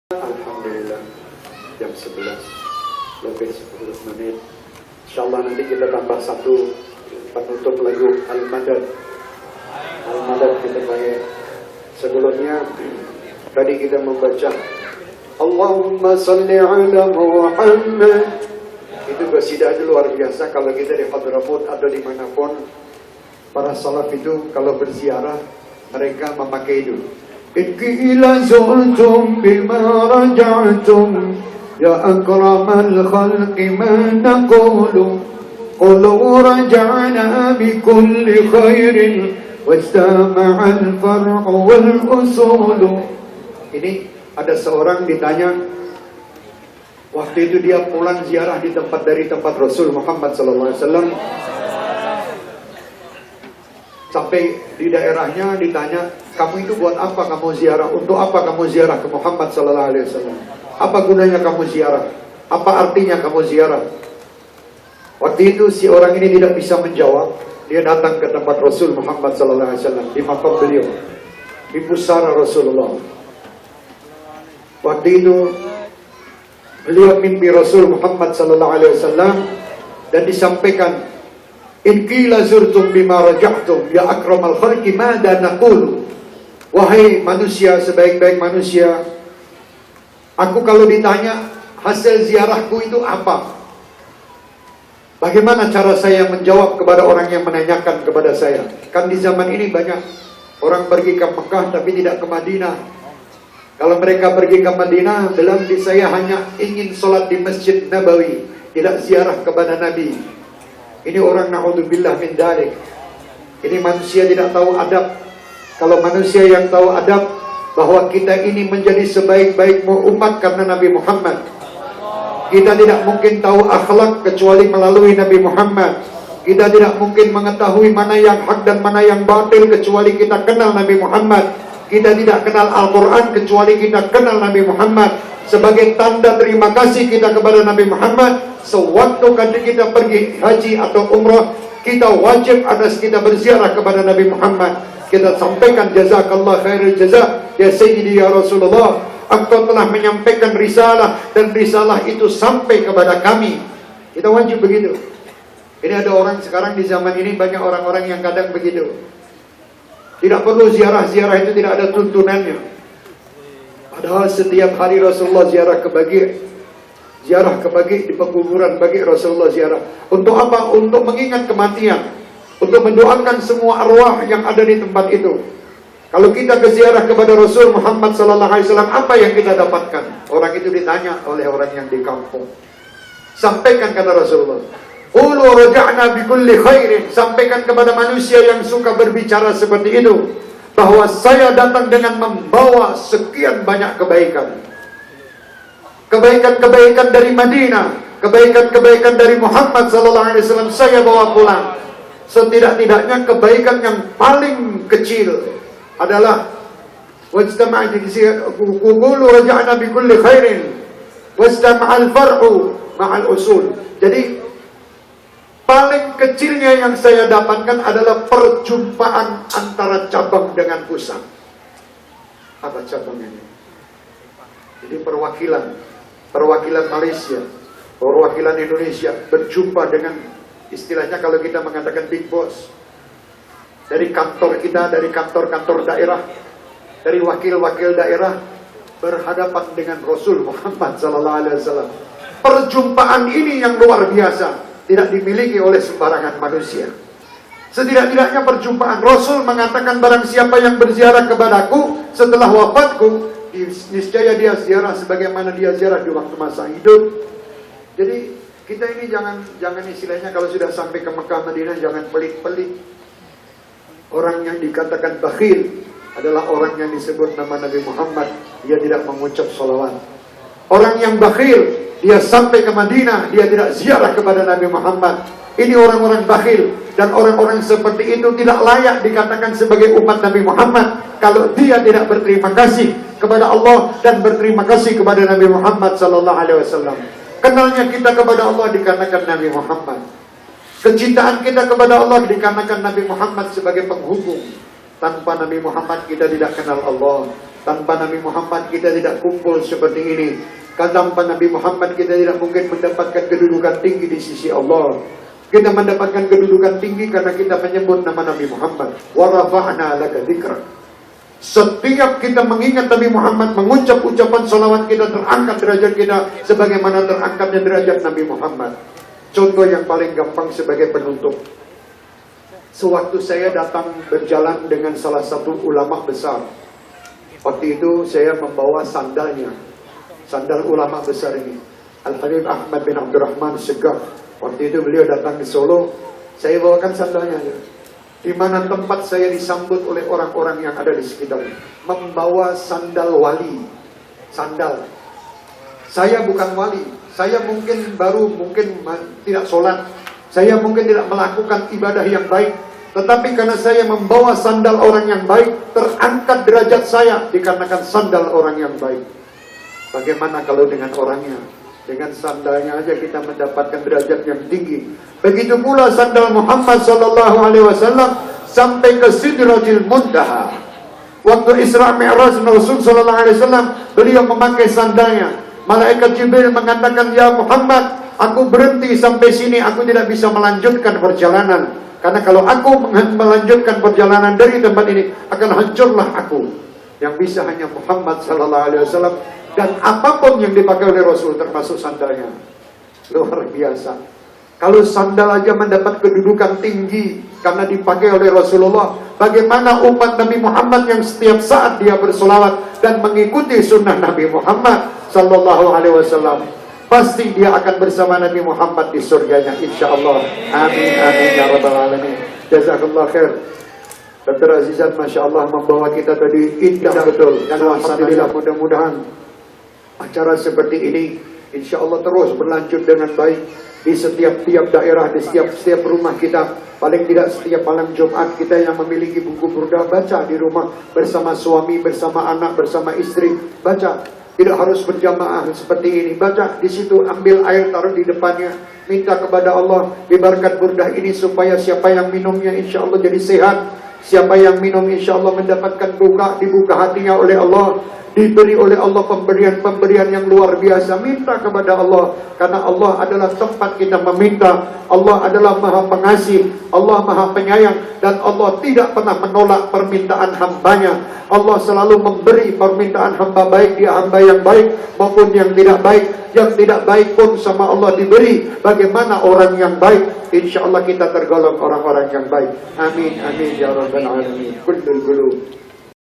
Alhamdulillah jam 11 lebih 10 menit. Insyaallah nanti kita tambah satu penutup lagu Al-Madad. Al-Madad kita pakai. Sebelumnya tadi kita membaca Allahumma salli ala Muhammad. Itu qasidah luar biasa. Kalau kita di Hadramut atau dimanapun, para salaf itu kalau berziarah mereka memakai itu. Qila zurtum bima raja'tum ya akramal khalqi ma naqulu qulu raja'na bi kulli khairin wastama'al far'u wal usulu. Ini ada seorang ditanya, waktu itu dia pulang ziarah di tempat dari tempat Rasul Muhammad SAW. Sampai di daerahnya ditanya, kamu itu buat apa kamu ziarah? Untuk apa kamu ziarah ke Muhammad SAW? Apa gunanya kamu ziarah? Apa artinya kamu ziarah? Waktu itu si orang ini tidak bisa menjawab. Dia datang ke tempat Rasul Muhammad SAW di makam beliau, di pusara Rasulullah. Waktu itu beliau mimpi Rasul Muhammad SAW dan disampaikan, in qila zurtum bima raja'tum ya akramal khalqi madza naqulu. Wahai manusia, sebaik-baik manusia, aku kalau ditanya hasil ziarahku itu apa, bagaimana cara saya menjawab kepada orang yang menanyakan kepada saya? Kan di zaman ini banyak orang pergi ke Mekah tapi tidak ke Madinah. Kalau mereka pergi ke Madinah, bilang di saya hanya ingin sholat di Masjid Nabawi, tidak ziarah kepada Nabi. Ini orang na'udzubillah min dzalik. Ini manusia tidak tahu adab. Kalau manusia yang tahu adab, bahwa kita ini menjadi sebaik-baik umat karena Nabi Muhammad. Kita tidak mungkin tahu akhlak kecuali melalui Nabi Muhammad. Kita tidak mungkin mengetahui mana yang hak dan mana yang batil kecuali kita kenal Nabi Muhammad. Kita tidak kenal Al-Quran kecuali kita kenal Nabi Muhammad. Sebagai tanda terima kasih kita kepada Nabi Muhammad, sewaktu kita pergi haji atau umrah, kita wajib atas kita berziarah kepada Nabi Muhammad. Kita sampaikan jazakallah khairul jazak ya Sayyidi ya Rasulullah, engkau telah menyampaikan risalah dan risalah itu sampai kepada kami. Kita wajib begitu. Ini ada orang sekarang di zaman ini, banyak orang-orang yang kadang begitu. Tidak perlu ziarah-ziarah itu, tidak ada tuntunannya. Padahal setiap hari Rasulullah ziarah ke Baqi'. Ziarah ke Baqi' di pekuburan Baqi' Rasulullah ziarah. Untuk apa? Untuk mengingat kematian. Untuk mendoakan semua arwah yang ada di tempat itu. Kalau kita ke ziarah kepada Rasul Muhammad SAW, apa yang kita dapatkan? Orang itu ditanya oleh orang yang di kampung. Sampaikan kata Rasulullah, qulu raja'na bi kulli khairin. Sampaikan kepada manusia yang suka berbicara seperti itu, bahwa saya datang dengan membawa sekian banyak kebaikan. Kebaikan-kebaikan dari Madinah, kebaikan-kebaikan dari Muhammad SAW saya bawa pulang. Setidak-tidaknya kebaikan yang paling kecil adalah wajtama'al raja'na bi kulli khairin wastama'al far'u ma'al usul. Jadi paling kecilnya yang saya dapatkan adalah perjumpaan antara cabang dengan pusat. Apa cabang ini? Jadi perwakilan Malaysia, perwakilan Indonesia berjumpa dengan, istilahnya kalau kita mengatakan big boss, dari kantor kita, dari kantor-kantor daerah, dari wakil-wakil daerah berhadapan dengan Rasul Muhammad SAW. Perjumpaan ini yang luar biasa, tidak dimiliki oleh sembarangan manusia. Setidak-tidaknya perjumpaan. Rasul mengatakan, barang siapa yang berziarah kepadaku setelah wafatku, niscaya dia ziarah sebagaimana dia ziarah di waktu masa hidup. Jadi kita ini jangan istilahnya kalau sudah sampai ke Mekah Madinah jangan pelit-pelit. Orang yang dikatakan bakhil adalah orang yang disebut nama Nabi Muhammad, dia tidak mengucap salawat. Orang yang bakhil, dia sampai ke Madinah, dia tidak ziarah kepada Nabi Muhammad. Ini orang-orang bakhil. Dan orang-orang seperti itu tidak layak dikatakan sebagai umat Nabi Muhammad kalau dia tidak berterima kasih kepada Allah dan berterima kasih kepada Nabi Muhammad SAW. Kenalnya kita kepada Allah dikarenakan Nabi Muhammad. Kecintaan kita kepada Allah dikarenakan Nabi Muhammad sebagai penghubung. Tanpa Nabi Muhammad kita tidak kenal Allah. Tanpa Nabi Muhammad kita tidak kumpul seperti ini. Tanpa Nabi Muhammad kita tidak mungkin mendapatkan kedudukan tinggi di sisi Allah. Kita mendapatkan kedudukan tinggi karena kita menyebut nama Nabi Muhammad. Wa rafa'na laka dzikrak. Setiap kita mengingat Nabi Muhammad, mengucap ucapan salawat, kita terangkat derajat kita sebagaimana terangkatnya derajat Nabi Muhammad. Contoh yang paling gampang sebagai penutup. Sewaktu saya datang berjalan dengan salah satu ulama besar. Waktu itu saya membawa sandalnya. Sandal ulama besar ini, Al-Habib Ahmad bin Abdurrahman Segaf. Waktu itu beliau datang di Solo, saya bawakan sandalnya. Di mana tempat saya disambut oleh orang-orang yang ada di sekitar, membawa sandal wali. Sandal. Saya bukan wali. Saya mungkin tidak sholat. Saya mungkin tidak melakukan ibadah yang baik. Tetapi karena saya membawa sandal orang yang baik, terangkat derajat saya dikarenakan sandal orang yang baik. Bagaimana kalau dengan orangnya? Dengan sandalnya aja kita mendapatkan derajat yang tinggi. Begitu pula sandal Muhammad sallallahu alaihi wasallam sampai ke Sidratil Muntaha. Waktu Isra Mi'raj Rasul sallallahu alaihi wasallam, beliau memakai sandalnya. Malaikat Jibril mengatakan, "Ya Muhammad, aku berhenti sampai sini, aku tidak bisa melanjutkan perjalanan. Karena kalau aku melanjutkan perjalanan dari tempat ini, akan hancurlah aku." Yang bisa hanya Muhammad sallallahu alaihi wasallam. Dan apapun yang dipakai oleh Rasul termasuk sandalnya. Luar biasa. Kalau sandal aja mendapat kedudukan tinggi karena dipakai oleh Rasulullah, bagaimana umat Nabi Muhammad yang setiap saat dia bersolawat dan mengikuti sunnah Nabi Muhammad sallallahu alaihi wasallam, pasti dia akan bersama Nabi Muhammad di surganya insyaallah. Amin amin ya rabbal alamin. Jazakallah khair. Dr. Azizan Masya Allah membawa kita tadi indah betul. Dan alhamdulillah, mudah-mudahan acara seperti ini insya Allah terus berlanjut dengan baik di setiap daerah, di setiap rumah kita. Paling tidak setiap malam Jumat kita yang memiliki buku burdah, baca di rumah bersama suami, bersama anak, bersama istri, baca. Tidak harus berjamaah seperti ini. Baca di situ, ambil air taruh di depannya, minta kepada Allah diberkat burdah ini supaya siapa yang minumnya insya Allah jadi sehat. Siapa yang minum insya Allah mendapatkan dibuka hatinya oleh Allah, diberi oleh Allah pemberian yang luar biasa. Minta kepada Allah, karena Allah adalah tempat kita meminta. Allah adalah Maha Pengasih, Allah Maha Penyayang, dan Allah tidak pernah menolak permintaan hambanya. Allah selalu memberi permintaan hamba, baik dia hamba yang baik maupun yang tidak baik. Yang tidak baik pun sama Allah diberi. Bagaimana orang yang baik? Insya Allah kita tergolong orang-orang yang baik. Amin amin ya rabbal alamin. Kullul qulub